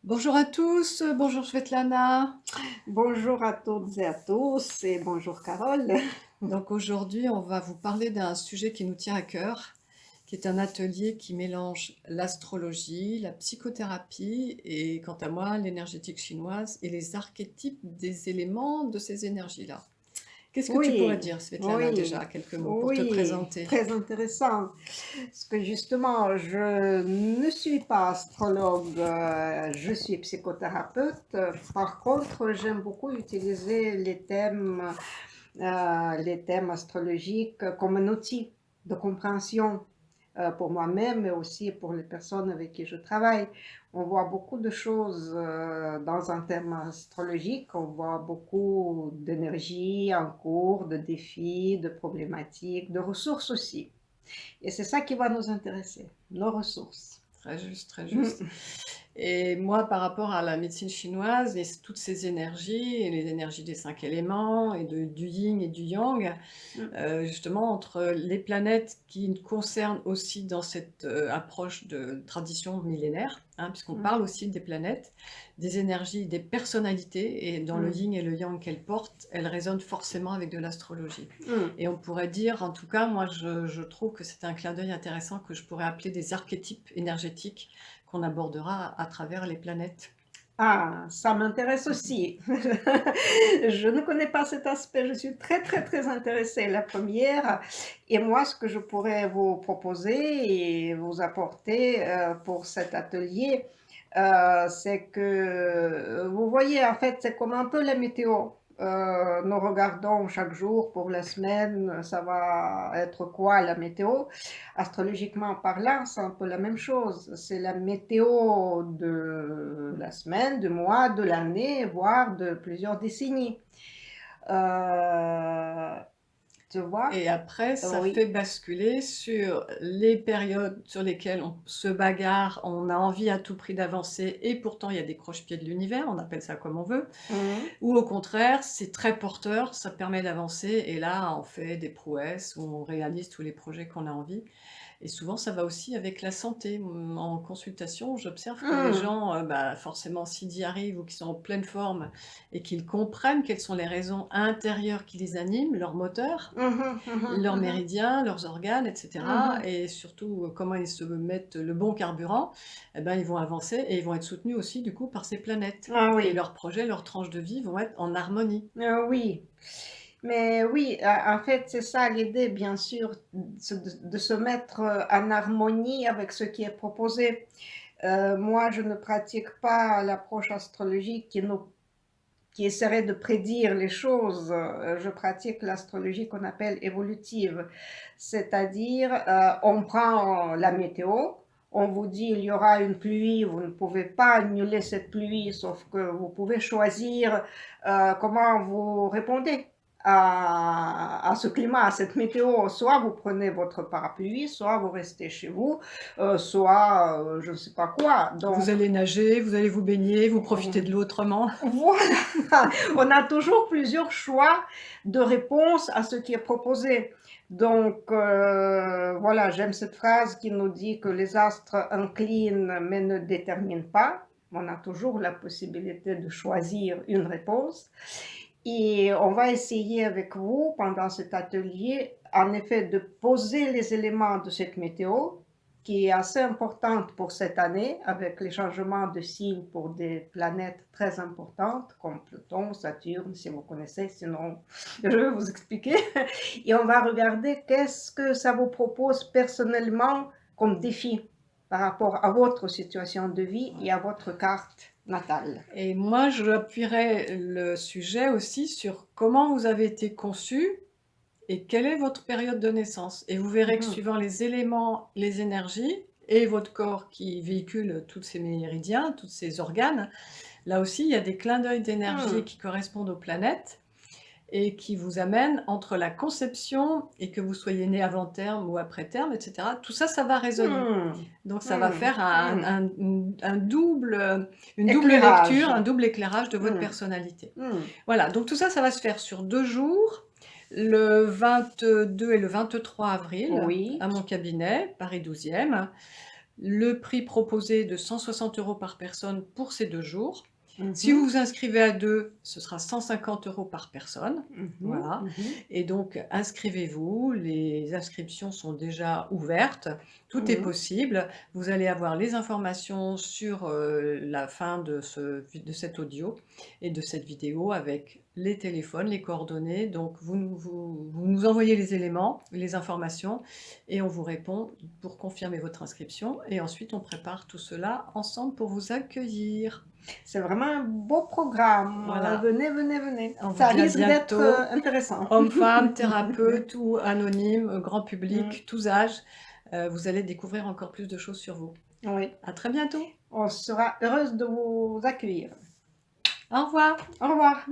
Bonjour à tous, bonjour Svetlana. Bonjour à toutes et à tous et bonjour Carole. Donc aujourd'hui, on va vous parler d'un sujet qui nous tient à cœur, qui est un atelier qui mélange l'astrologie, la psychothérapie et, quant à moi, l'énergétique chinoise et les archétypes des éléments de ces énergies-là. Qu'est-ce que tu pourrais Oui, dire, Svetlana, oui, déjà, quelques mots pour te oui, présenter? très intéressant. Parce que justement, je ne suis pas astrologue, je suis psychothérapeute. Par contre, j'aime beaucoup utiliser les thèmes astrologiques comme un outil de compréhension pour moi-même, mais aussi pour les personnes avec qui je travaille. On voit beaucoup de choses dans un thème astrologique, on voit beaucoup d'énergie en cours, de défis, de problématiques, de ressources aussi. Et c'est ça qui va nous intéresser, nos ressources. Très juste, très juste. Mm. Et moi, par rapport à la médecine chinoise et toutes ces énergies, et les énergies des 5 éléments, et du yin et du yang, Mm. justement entre les planètes qui nous concernent aussi dans cette approche de tradition millénaire, hein, puisqu'on Mm. parle aussi des planètes, des énergies, des personnalités, et dans le Mm. yin et le yang qu'elles portent, elles résonnent forcément avec de l'astrologie. Mm. Et on pourrait dire, en tout cas, moi je trouve que c'est un clin d'œil intéressant que je pourrais appeler des archétypes énergétiques qu'on abordera à travers les planètes. Ah, ça m'intéresse aussi. Je ne connais pas cet aspect, je suis très, très, très intéressée. La première, et moi, ce que je pourrais vous proposer et vous apporter pour cet atelier, c'est que, vous voyez, en fait, c'est comme un peu la météo. Nous regardons chaque jour pour la semaine, ça va être quoi la météo? Astrologiquement parlant, c'est un peu la même chose. C'est la météo de la semaine, du mois, de l'année, voire de plusieurs décennies. Euh, Tu vois? Et après, ça Oui. fait basculer sur les périodes sur lesquelles on se bagarre, on a envie à tout prix d'avancer et pourtant il y a des croche-pieds de l'univers, on appelle ça comme on veut. Mhm. Ou au contraire, c'est très porteur, ça permet d'avancer et là, on fait des prouesses, où on réalise tous les projets qu'on a envie. Et souvent, ça va aussi avec la santé. En consultation, j'observe que les Mhm. gens, forcément, s'ils y arrivent ou qu'ils sont en pleine forme et qu'ils comprennent quelles sont les raisons intérieures qui les animent, leur moteur, Mhm. Mhm. leurs Mhm. méridiens, leurs organes, et cetera, Mhm. et surtout, comment ils se mettent le bon carburant, eh ben, ils vont avancer et ils vont être soutenus aussi, du coup, par ces planètes. Ah Et oui. leurs projets, leurs tranches de vie vont être en harmonie. Oui. Mais oui, en fait, c'est ça l'idée, bien sûr, de se mettre en harmonie avec ce qui est proposé. Moi, je ne pratique pas l'approche astrologique qui essaierait de prédire les choses. Je pratique l'astrologie qu'on appelle évolutive, c'est-à-dire on prend la météo, on vous dit il y aura une pluie, vous ne pouvez pas annuler cette pluie, sauf que vous pouvez choisir comment vous répondez à ce climat, à cette météo. Soit vous prenez votre parapluie, soit vous restez chez vous, soit je ne sais pas quoi. Vous Donc, allez nager, vous allez vous baigner, vous profitez de l'eau autrement. voilà, on a toujours plusieurs choix de réponse à ce qui est proposé. Donc, voilà, j'aime cette phrase qui nous dit que les astres inclinent mais ne déterminent pas. On a toujours la possibilité de choisir une réponse. Et on va essayer avec vous, pendant cet atelier, en effet, de poser les éléments de cette météo, qui est assez importante pour cette année, avec les changements de signes pour des planètes très importantes, comme Pluton, Saturne, si vous connaissez, sinon je vais vous expliquer. Et on va regarder qu'est-ce que ça vous propose personnellement comme défi par rapport à votre situation de vie et à votre carte natale. Et moi, je appuierais le sujet aussi sur comment vous avez été conçu et quelle est votre période de naissance. Et vous verrez que Mhm. suivant les éléments, les énergies et votre corps qui véhicule tous ces méridiens, tous ces organes, là aussi, il y a des clins d'œil d'énergie Hmm. qui correspondent aux planètes et qui vous amènent entre la conception et que vous soyez né avant terme ou après terme, etc. Tout ça, ça va résonner. Hmm. Donc ça va Hmm. faire Hmm. une double lecture, Éclairage. un double éclairage de votre Hmm. personnalité. Hmm. Voilà, donc tout ça, ça va se faire sur 2 jours, le 22 et le 23 avril, Oui. à mon cabinet, Paris 12e. Le prix proposé de 160 € par personne pour ces 2 jours. Si Mhm, vous vous inscrivez à 2, ce sera 150 € par personne. mhm, Voilà. mhm, Et donc inscrivez-vous, les inscriptions sont déjà ouvertes, tout est mhm. possible. Vous allez avoir les informations sur, la fin de cet audio et de cette vidéo avec les téléphones, les coordonnées. Donc vous nous envoyez les éléments, les informations et on vous répond pour confirmer votre inscription et ensuite on prépare tout cela ensemble pour vous accueillir. C'est vraiment un beau programme. Voilà, Venez, venez, venez. on vous Ça dit à risque d'être bientôt. intéressant. Hommes, femmes, thérapeutes ou anonymes, grand Mm, public, tous âges, vous allez découvrir encore plus de choses sur vous. oui, À très bientôt. on sera heureuse de vous accueillir. Au revoir. Au revoir.